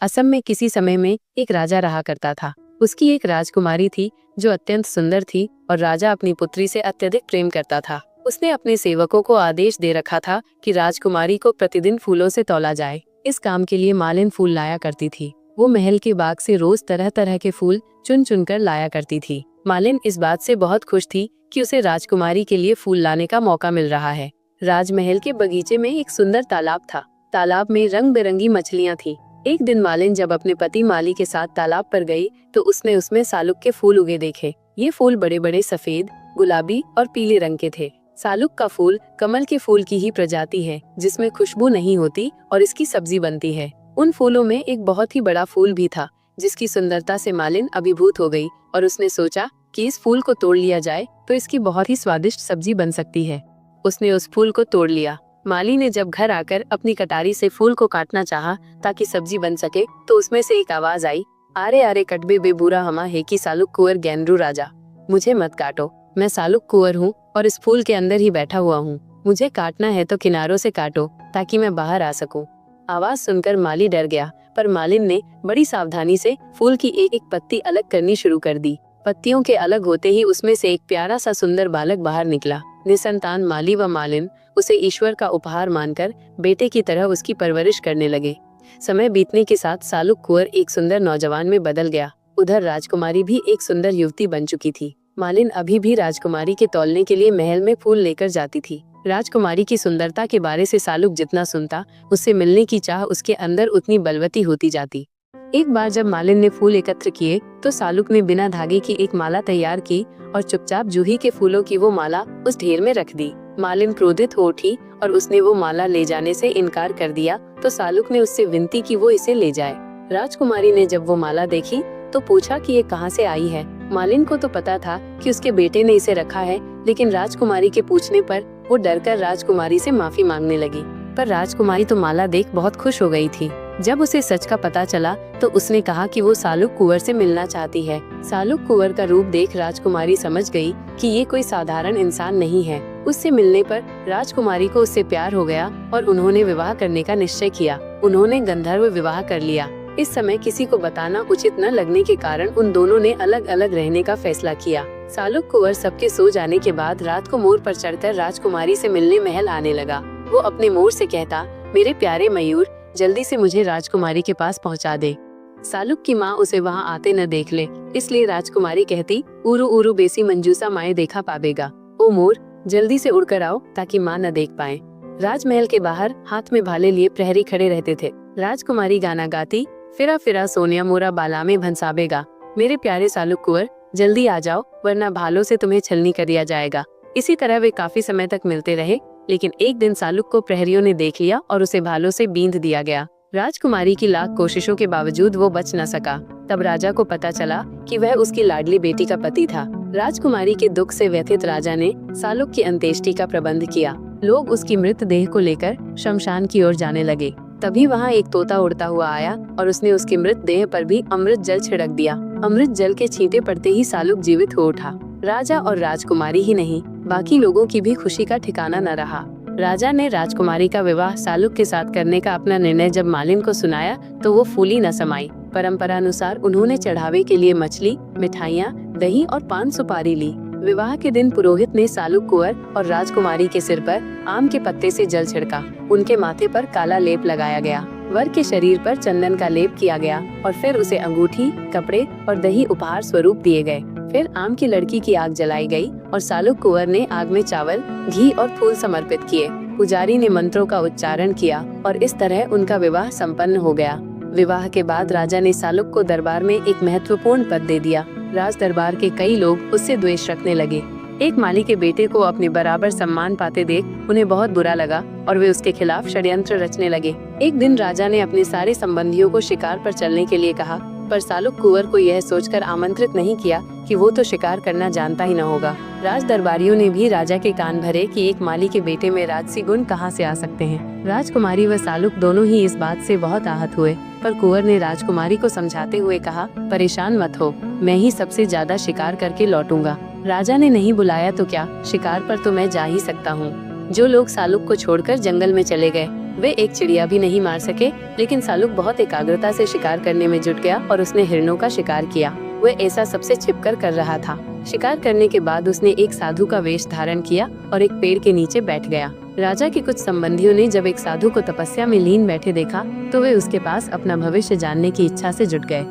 असम में किसी समय में एक राजा रहा करता था। उसकी एक राजकुमारी थी जो अत्यंत सुंदर थी और राजा अपनी पुत्री से अत्यधिक प्रेम करता था। उसने अपने सेवकों को आदेश दे रखा था कि राजकुमारी को प्रतिदिन फूलों से तौला जाए। इस काम के लिए मालिन फूल लाया करती थी। वो महल के बाग से रोज तरह तरह के फूल चुन चुन कर लाया करती थी। मालिन इस बात से बहुत खुश थी कि उसे राजकुमारी के लिए फूल लाने का मौका मिल रहा है। राजमहल के बगीचे में एक सुंदर तालाब था। तालाब में रंग बिरंगी मछलियां थी। एक दिन मालिन जब अपने पति माली के साथ तालाब पर गई तो उसने उसमें सालुक के फूल उगे देखे। ये फूल बड़े बड़े सफेद, गुलाबी और पीले रंग के थे। सालुक का फूल कमल के फूल की ही प्रजाति है जिसमें खुशबू नहीं होती और इसकी सब्जी बनती है। उन फूलों में एक बहुत ही बड़ा फूल भी था जिसकी सुंदरता से मालिन अभिभूत हो गई और उसने सोचा कि इस फूल को तोड़ लिया जाए तो इसकी बहुत ही स्वादिष्ट सब्जी बन सकती है। उसने उस फूल को तोड़ लिया। माली ने जब घर आकर अपनी कटारी से फूल को काटना चाहा ताकि सब्जी बन सके तो उसमें से एक आवाज आई, आरे आरे कटबे बेबूरा हमा है कि सालुक कुंवर गैंडरू राजा। मुझे मत काटो, मैं सालुक कुंवर हूँ और इस फूल के अंदर ही बैठा हुआ हूँ। मुझे काटना है तो किनारों से काटो ताकि मैं बाहर आ सकूं। आवाज सुनकर माली डर गया, पर मालिन ने बड़ी सावधानी से फूल की एक एक पत्ती अलग करनी शुरू कर दी। पत्तियों के अलग होते ही उसमें से एक प्यारा सा सुंदर बालक बाहर निकला। निसंतान माली व मालिन उसे ईश्वर का उपहार मानकर बेटे की तरह उसकी परवरिश करने लगे। समय बीतने के साथ सालुक कुंवर एक सुंदर नौजवान में बदल गया। उधर राजकुमारी भी एक सुंदर युवती बन चुकी थी। मालिन अभी भी राजकुमारी के तौलने के लिए महल में फूल लेकर जाती थी। राजकुमारी की सुंदरता के बारे से सालुक जितना सुनता, उससे मिलने की चाह उसके अंदर उतनी बलवती होती जाती। एक बार जब मालिन ने फूल एकत्र किए तो सालुक ने बिना धागे की एक माला तैयार की और चुपचाप जूही के फूलों की वो माला उस ढेर में रख दी। मालिन क्रोधित हो उठी और उसने वो माला ले जाने से इनकार कर दिया तो सालुक ने उससे विनती की वो इसे ले जाए। राजकुमारी ने जब वो माला देखी तो पूछा कि ये कहाँ से आई है। मालिन को तो पता था कि उसके बेटे ने इसे रखा है, लेकिन राजकुमारी के पूछने पर वो डरकर राजकुमारी से माफी मांगने लगी। पर राजकुमारी तो माला देख बहुत खुश हो गई थी। जब उसे सच का पता चला तो उसने कहा कि वो सालुक कुंवर से मिलना चाहती है। सालुक कुंवर का रूप देख राजकुमारी समझ गई कि ये कोई साधारण इंसान नहीं है। उससे मिलने पर राजकुमारी को उससे प्यार हो गया और उन्होंने विवाह करने का निश्चय किया। उन्होंने गंधर्व विवाह कर लिया। इस समय किसी को बताना उचित न लगने के कारण उन दोनों ने अलग अलग रहने का फैसला किया। सालुक कुंवर सबके सो जाने के बाद रात को मोर पर चढ़कर राजकुमारी से मिलने महल आने लगा। वो अपने मोर से कहता, मेरे प्यारे मयूर, जल्दी से मुझे राजकुमारी के पास पहुंचा दे। सालुक की माँ उसे वहां आते न देख ले, इसलिए राजकुमारी कहती, उरु उरु बेसी मंजूसा माए देखा पावेगा। ओ मोर, जल्दी से उड़कर आओ ताकि माँ न देख पाए। राजमहल के बाहर हाथ में भाले लिए प्रहरी खड़े रहते थे। राजकुमारी गाना गाती, फिरा फिरा सोनिया मोरा बाला में भंसाबेगा। मेरे प्यारे सालुक कुंवर, जल्दी आ जाओ वरना भालों से तुम्हें छलनी कर दिया जाएगा। इसी तरह वे काफी समय तक मिलते रहे, लेकिन एक दिन सालुक को प्रहरियों ने देख लिया और उसे भालों से बींध दिया गया। राजकुमारी की लाख कोशिशों के बावजूद वो बच न सका। तब राजा को पता चला कि वह उसकी लाडली बेटी का पति था। राजकुमारी के दुख से व्यथित राजा ने सालुक की अंत्येष्टि का प्रबंध किया। लोग उसकी मृतदेह को लेकर शमशान की ओर जाने लगे। तभी वहाँ एक तोता उड़ता हुआ आया और उसने उसकी मृतदेह पर भी अमृत जल छिड़क दिया। अमृत जल के छींटे पड़ते ही सालुक जीवित हो उठा। राजा और राजकुमारी ही नहीं, बाकी लोगों की भी खुशी का ठिकाना न रहा। राजा ने राजकुमारी का विवाह सालुक के साथ करने का अपना निर्णय जब मालिन को सुनाया तो वो फूली न समाई। परंपरा अनुसार उन्होंने चढ़ावे के लिए मछली, मिठाइयाँ, दही और पान सुपारी ली। विवाह के दिन पुरोहित ने सालुक कुंवर और राजकुमारी के सिर पर आम के पत्ते से जल छिड़का। उनके माथे पर काला लेप लगाया गया। वर के शरीर पर चंदन का लेप किया गया और फिर उसे अंगूठी, कपड़े और दही उपहार स्वरूप दिए गए। फिर आम की लड़की की आग जलाई गई और सालुक कुंवर ने आग में चावल, घी और फूल समर्पित किए। पुजारी ने मंत्रों का उच्चारण किया और इस तरह उनका विवाह संपन्न हो गया। विवाह के बाद राजा ने सालुक को दरबार में एक महत्वपूर्ण पद दे दिया। राज दरबार के कई लोग उससे द्वेष रखने लगे। एक माली के बेटे को अपने बराबर सम्मान पाते देख उन्हें बहुत बुरा लगा और वे उसके खिलाफ षड्यंत्र रचने लगे। एक दिन राजा ने अपने सारे संबंधियों को शिकार पर चलने के लिए कहा, पर सालुक कुंवर को यह सोचकर आमंत्रित नहीं किया कि वो तो शिकार करना जानता ही न होगा। राज दरबारियों ने भी राजा के कान भरे कि एक माली के बेटे में राजसी गुण कहाँ से आ सकते हैं। राजकुमारी व सालुक दोनों ही इस बात से बहुत आहत हुए, पर कुंवर ने राजकुमारी को समझाते हुए कहा, परेशान मत हो, मैं ही सबसे ज्यादा शिकार करके लौटूंगा। राजा ने नहीं बुलाया तो क्या, शिकार पर तो मैं जा ही सकता हूँ। जो लोग सालुक को छोड़कर जंगल में चले गए वे एक चिड़िया भी नहीं मार सके, लेकिन सालुक बहुत एकाग्रता से शिकार करने में जुट गया और उसने हिरणों का शिकार किया। वह ऐसा सबसे छिपकर कर रहा था। शिकार करने के बाद उसने एक साधु का वेश धारण किया और एक पेड़ के नीचे बैठ गया। राजा के कुछ संबंधियों ने जब एक साधु को तपस्या में लीन बैठे देखा तो वे उसके पास अपना भविष्य जानने की इच्छा से जुट गए।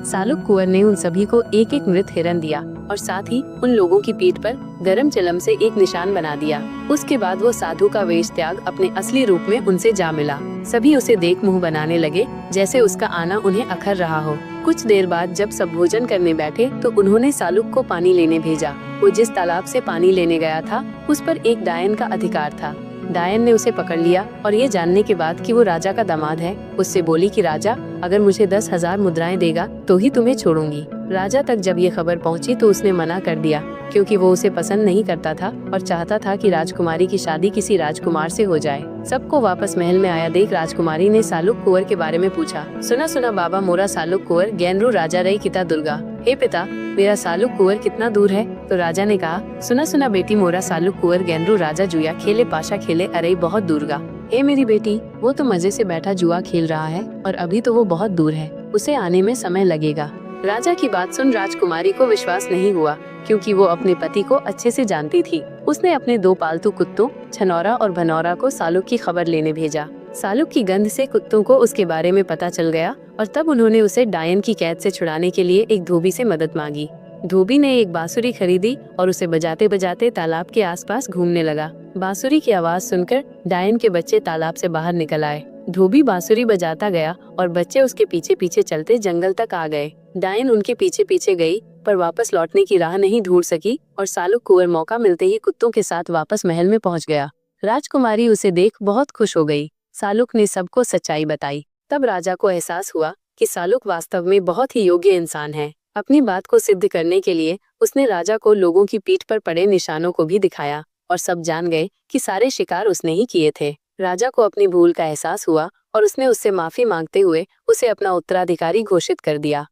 सालुक कुंवर ने उन सभी को एक एक मृत हिरण दिया और साथ ही उन लोगों की पीठ पर गरम चिलम से एक निशान बना दिया। उसके बाद वो साधु का वेश त्याग अपने असली रूप में उनसे जा मिला। सभी उसे देख मुंह बनाने लगे, जैसे उसका आना उन्हें अखर रहा हो। कुछ देर बाद जब सब भोजन करने बैठे तो उन्होंने सालुक को पानी लेने भेजा। वो जिस तालाब से पानी लेने गया था उस पर एक डायन का अधिकार था। डायन ने उसे पकड़ लिया और ये जानने के बाद कि वो राजा का दामाद है, उससे बोली कि राजा, अगर मुझे 10,000 मुद्राएं देगा तो ही तुम्हें छोड़ूंगी। राजा तक जब ये खबर पहुंची तो उसने मना कर दिया, क्योंकि वो उसे पसंद नहीं करता था और चाहता था कि राजकुमारी की शादी किसी राजकुमार से हो जाए। सबको वापस महल में आया देख राजकुमारी ने सालुक कुंवर के बारे में पूछा। सुना सुना बाबा, मोरा सालुक कुंवर गैनरू राजा रही किता दुर्गा। हे पिता, मेरा सालुक कुंवर कितना दूर है? तो राजा ने कहा, सुना सुना बेटी, मोरा सालुक कुंवर गैनरू राजा जुआ खेले पाशा खेले अरे बहुत दूरगा। हे मेरी बेटी, वो तो मजे से बैठा जुआ खेल रहा है और अभी तो वो बहुत दूर है, उसे आने में समय लगेगा। राजा की बात सुन राजकुमारी को विश्वास नहीं हुआ, क्योंकि वो अपने पति को अच्छे से जानती थी। उसने अपने 2 पालतू कुत्तों छनौरा और भनौरा को सालुक की खबर लेने भेजा। सालुक की गंध से कुत्तों को उसके बारे में पता चल गया और तब उन्होंने उसे डायन की कैद से छुड़ाने के लिए एक धोबी से मदद मांगी। धोबी ने एक बांसुरी खरीदी और उसे बजाते बजाते तालाब के आसपास घूमने लगा। बांसुरी की आवाज सुनकर डायन के बच्चे तालाब से बाहर निकल आए। धोबी बांसुरी बजाता गया और बच्चे उसके पीछे पीछे चलते जंगल तक आ गए। डायन उनके पीछे पीछे गई पर वापस लौटने की राह नहीं ढूंढ सकी और सालुक कुंवर मौका मिलते ही कुत्तों के साथ वापस महल में पहुंच गया। राजकुमारी उसे देख बहुत खुश हो गई। सालुक ने सबको सच्चाई बताई। तब राजा को एहसास हुआ कि सालुक वास्तव में बहुत ही योग्य इंसान है। अपनी बात को सिद्ध करने के लिए उसने राजा को लोगों की पीठ पर पड़े निशानों को भी दिखाया और सब जान गए कि सारे शिकार उसने ही किए थे। राजा को अपनी भूल का एहसास हुआ और उसने उससे माफी मांगते हुए उसे अपना उत्तराधिकारी घोषित कर दिया।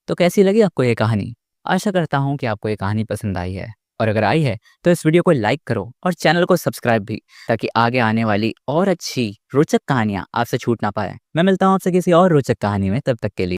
तो कैसी लगी आपको ये कहानी? आशा करता हूँ कि आपको ये कहानी पसंद आई है, और अगर आई है तो इस वीडियो को लाइक करो और चैनल को सब्सक्राइब भी, ताकि आगे आने वाली और अच्छी रोचक कहानियाँ आपसे छूट ना पाए। मैं मिलता हूँ आपसे किसी और रोचक कहानी में, तब तक के लिए।